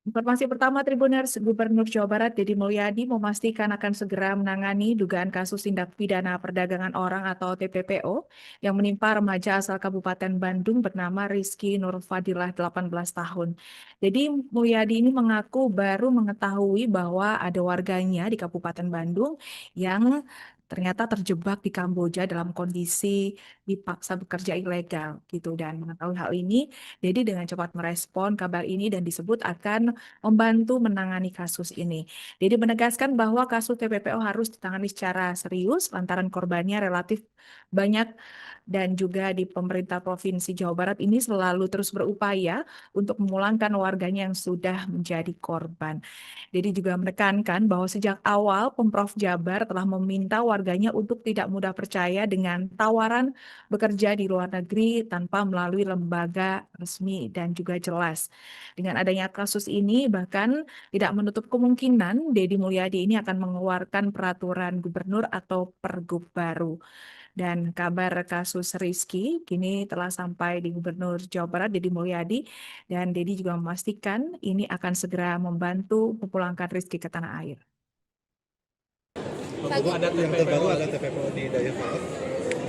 Informasi pertama, Tribuners, Gubernur Jawa Barat Deddy Mulyadi memastikan akan segera menangani dugaan kasus tindak pidana perdagangan orang atau TPPO yang menimpa remaja asal Kabupaten Bandung bernama Rizky Nur Fadilah 18 tahun. Jadi Mulyadi ini mengaku baru mengetahui bahwa ada warganya di Kabupaten Bandung yang ternyata terjebak di Kamboja dalam kondisi dipaksa bekerja ilegal gitu, dan mengetahui hal ini Dedi dengan cepat merespon kabar ini dan disebut akan membantu menangani kasus ini. Dedi menegaskan bahwa kasus TPPO harus ditangani secara serius lantaran korbannya relatif banyak dan juga di pemerintah Provinsi Jawa Barat ini selalu terus berupaya untuk memulangkan warganya yang sudah menjadi korban. Dedi juga menekankan bahwa sejak awal Pemprov Jabar telah meminta warganya untuk tidak mudah percaya dengan tawaran bekerja di luar negeri tanpa melalui lembaga resmi dan juga jelas. Dengan adanya kasus ini, bahkan tidak menutup kemungkinan Deddy Mulyadi ini akan mengeluarkan peraturan gubernur atau pergub baru. Dan kabar kasus Rizky kini telah sampai di Gubernur Jawa Barat Deddy Mulyadi, dan Deddy juga memastikan ini akan segera membantu memulangkan Rizky ke tanah air. Yang terbaru ada TPPO di Dayakolot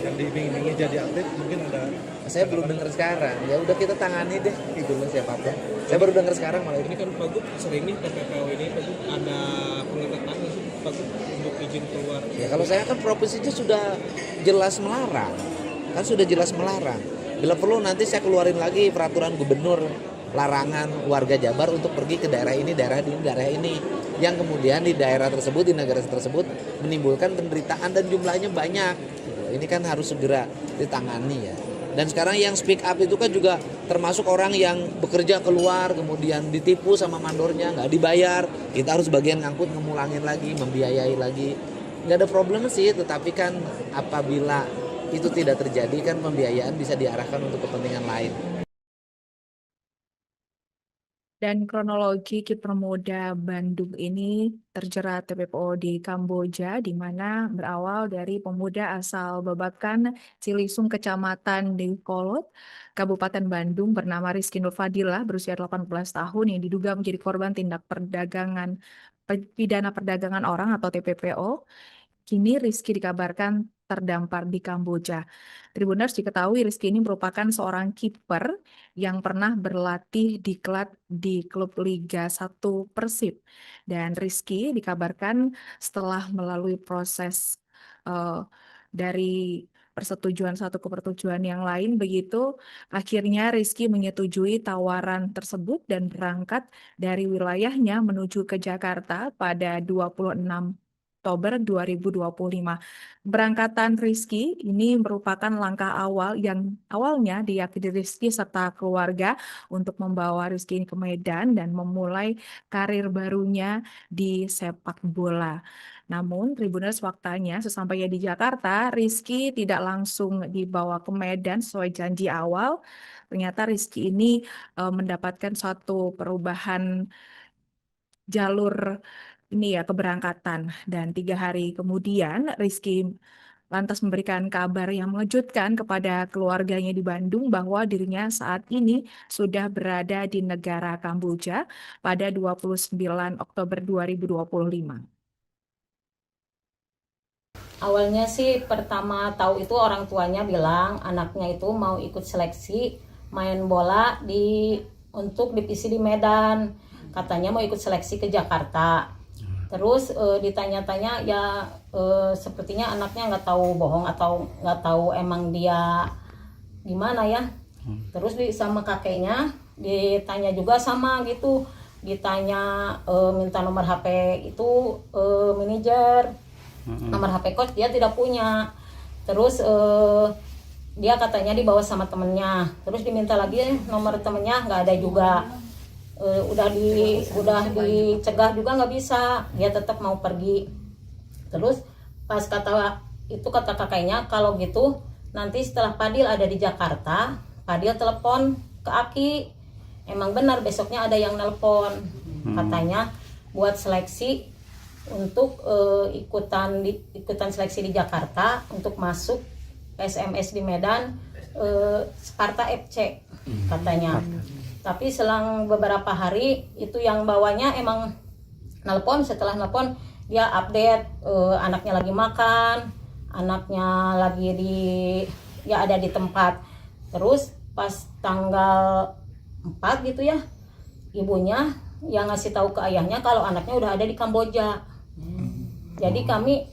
yang diiming-imingi jadi atlet, mungkin ada. Saya belum dengar sekarang. Ya udah kita tangani deh dulu siapapun. Saya baru dengar sekarang malah ini kan Pak Gub sering nih TPPO ini Pak Gub ada pengetatan nggak sih Pak Gub untuk izin keluar? ya kalau saya kan provinsinya sudah jelas melarang. Kan sudah jelas melarang. Bila perlu nanti saya keluarin lagi peraturan gubernur larangan warga Jabar untuk pergi ke daerah ini, daerah ini, daerah ini. Yang kemudian di daerah tersebut, di negara tersebut menimbulkan penderitaan dan jumlahnya banyak. Ini kan harus segera ditangani ya. Dan sekarang yang speak up itu kan juga termasuk orang yang bekerja keluar kemudian ditipu sama mandornya, nggak dibayar. Kita harus bagian ngangkut, ngemulangin lagi, membiayai lagi. Nggak ada problem sih, tetapi kan apabila itu tidak terjadi kan pembiayaan bisa diarahkan untuk kepentingan lain. Dan kronologi kiper muda Bandung ini terjerat TPPO di Kamboja, di mana berawal dari pemuda asal Babakan, Cilisung, Kecamatan Dayakolot, Kabupaten Bandung bernama Rizky Nur Fadilah berusia 18 tahun yang diduga menjadi korban tindak pidana perdagangan orang atau TPPO. Kini Rizky dikabarkan terdampar di Kamboja. Tribuners, diketahui Rizky ini merupakan seorang kiper yang pernah berlatih di klub Liga 1 Persib. Dan Rizky dikabarkan setelah melalui proses dari persetujuan satu ke persetujuan yang lain, begitu akhirnya Rizky menyetujui tawaran tersebut dan berangkat dari wilayahnya menuju ke Jakarta pada 26 Oktober 2025. Berangkatan Rizky ini merupakan langkah awal yang awalnya diyakini Rizky serta keluarga untuk membawa Rizky ke Medan dan memulai karir barunya di sepak bola. Namun, Tribuners, faktanya sesampainya di Jakarta, Rizky tidak langsung dibawa ke Medan sesuai janji awal. Ternyata Rizky ini mendapatkan suatu perubahan jalur ini ya keberangkatan, dan 3 hari kemudian Rizky lantas memberikan kabar yang mengejutkan kepada keluarganya di Bandung bahwa dirinya saat ini sudah berada di negara Kamboja pada 29 Oktober 2025. Awalnya sih pertama tahu itu orang tuanya bilang anaknya itu mau ikut seleksi main bola untuk divisi di Medan. Katanya mau ikut seleksi ke Jakarta. Terus ditanya-tanya ya sepertinya anaknya nggak tahu bohong atau nggak tahu emang dia gimana ya. Terus sama kakeknya ditanya juga sama gitu, ditanya minta nomor HP itu manajer, nomor HP coach dia tidak punya. Terus dia katanya dibawa sama temennya, terus diminta lagi nomor temennya nggak ada juga. Udah dicegah juga nggak bisa, dia tetap mau pergi. Terus pas kata kakaknya kalau gitu nanti setelah Fadil ada di Jakarta, Fadil telepon ke Aki. Emang benar besoknya ada yang nelpon, katanya buat seleksi untuk ikutan seleksi di Jakarta untuk masuk SMS di Medan, Sparta FC katanya. Tapi selang beberapa hari itu yang bawanya emang nelpon, setelah nelpon dia update anaknya lagi makan, anaknya lagi ada di tempat. Terus pas tanggal 4 gitu ya, ibunya yang ngasih tahu ke ayahnya kalau anaknya udah ada di Kamboja. Jadi kami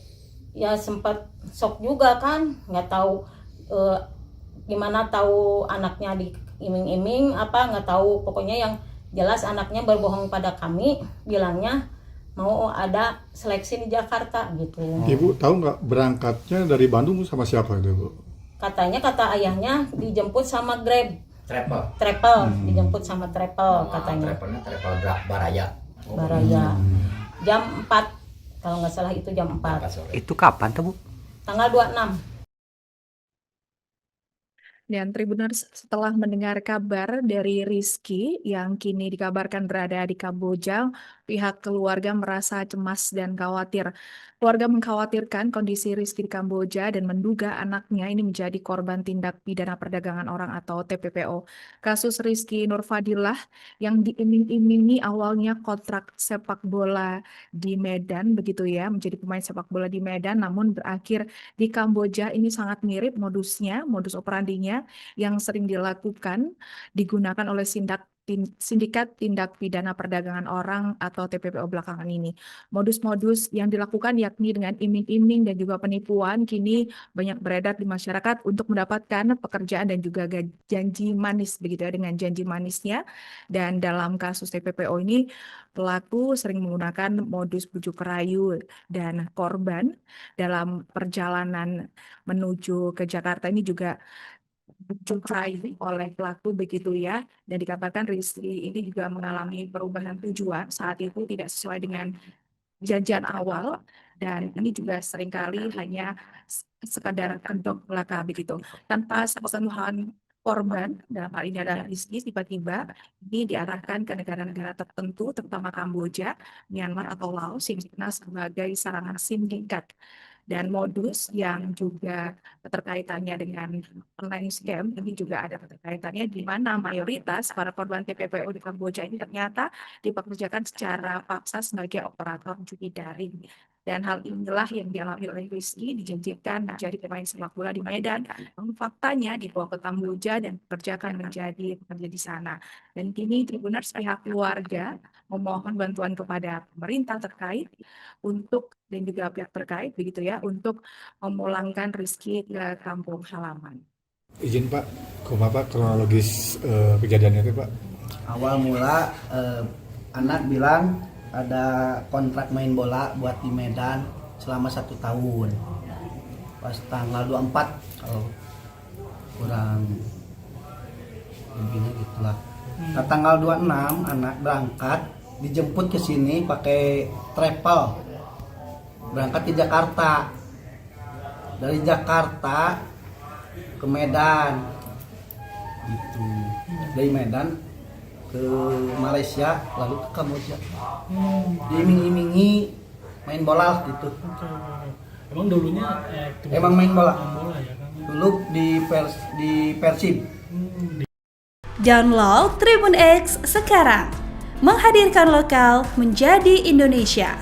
ya sempat shock juga kan, nggak tahu gimana tahu anaknya diiming-iming apa, nggak tahu. Pokoknya yang jelas anaknya berbohong pada kami, bilangnya mau ada seleksi di Jakarta gitu. Ibu tahu nggak berangkatnya dari Bandung sama siapa itu, Bu? Katanya kata ayahnya dijemput sama Grab. Travel. Dijemput sama travel katanya. Travel Baraya. Baraya. Jam 4 kalau nggak salah, itu jam 4. Itu kapan tuh, Bu? Tanggal 26. Dan Tribuners, setelah mendengar kabar dari Rizky yang kini dikabarkan berada di Kamboja, pihak keluarga merasa cemas dan khawatir. Keluarga mengkhawatirkan kondisi Rizky di Kamboja dan menduga anaknya ini menjadi korban tindak pidana perdagangan orang atau TPPO. Kasus Rizky Nurfadillah yang diiming-imingi awalnya kontrak sepak bola di Medan, begitu ya, menjadi pemain sepak bola di Medan, namun berakhir di Kamboja. Ini sangat mirip modusnya, modus operandinya yang sering dilakukan, digunakan oleh sindikat tindak pidana perdagangan orang atau TPPO belakangan ini. Modus-modus yang dilakukan yakni dengan iming-iming dan juga penipuan kini banyak beredar di masyarakat untuk mendapatkan pekerjaan dan juga janji manis, begitu ya, dengan janji manisnya. Dan dalam kasus TPPO ini pelaku sering menggunakan modus bujuk rayu, dan korban dalam perjalanan menuju ke Jakarta ini juga bujuk rayu oleh pelaku, begitu ya. Dan dikabarkan Rizky ini juga mengalami perubahan tujuan, saat itu tidak sesuai dengan janjian awal, dan ini juga seringkali hanya sekadar kedok belaka begitu, tanpa sentuhan korban. Dalam hal ini adalah Rizky, tiba-tiba ini diarahkan ke negara-negara tertentu, terutama Kamboja, Myanmar atau Laos, yang dikenal sebagai sarangan sindikat. Dan modus yang juga keterkaitannya dengan online scam ini juga ada keterkaitannya, di mana mayoritas para korban TPPO di Kamboja ini ternyata dipekerjakan secara paksa sebagai operator judi daring. Dan hal inilah yang dialami oleh Rizky, dijanjikan menjadi pemain sepak bola di Medan. Namun faktanya dibawa ke Kamboja dan dikerjakan menjadi pekerja di sana. Dan kini Tribuners, pihak keluarga memohon bantuan kepada pemerintah terkait untuk, dan juga pihak terkait begitu ya, untuk memulangkan Rizky ke kampung halaman. Izin Pak, kumaha Pak kronologis kejadiannya itu Pak? Awal mula anak bilang ada kontrak main bola buat di Medan selama 1 tahun. Pas tanggal 24 kalau kurang lebihnya gitulah. Nah, tanggal 26 anak berangkat, dijemput ke sini pakai travel. Berangkat di Jakarta. Dari Jakarta ke Medan. Gitu. Dari Medan ke Malaysia lalu ke Kamboja. Diiming-imingi main bola gitu. Emang dulunya Emang main bola. ya kan? Dulu di Persib. Download Tribun X sekarang. Menghadirkan lokal menjadi Indonesia.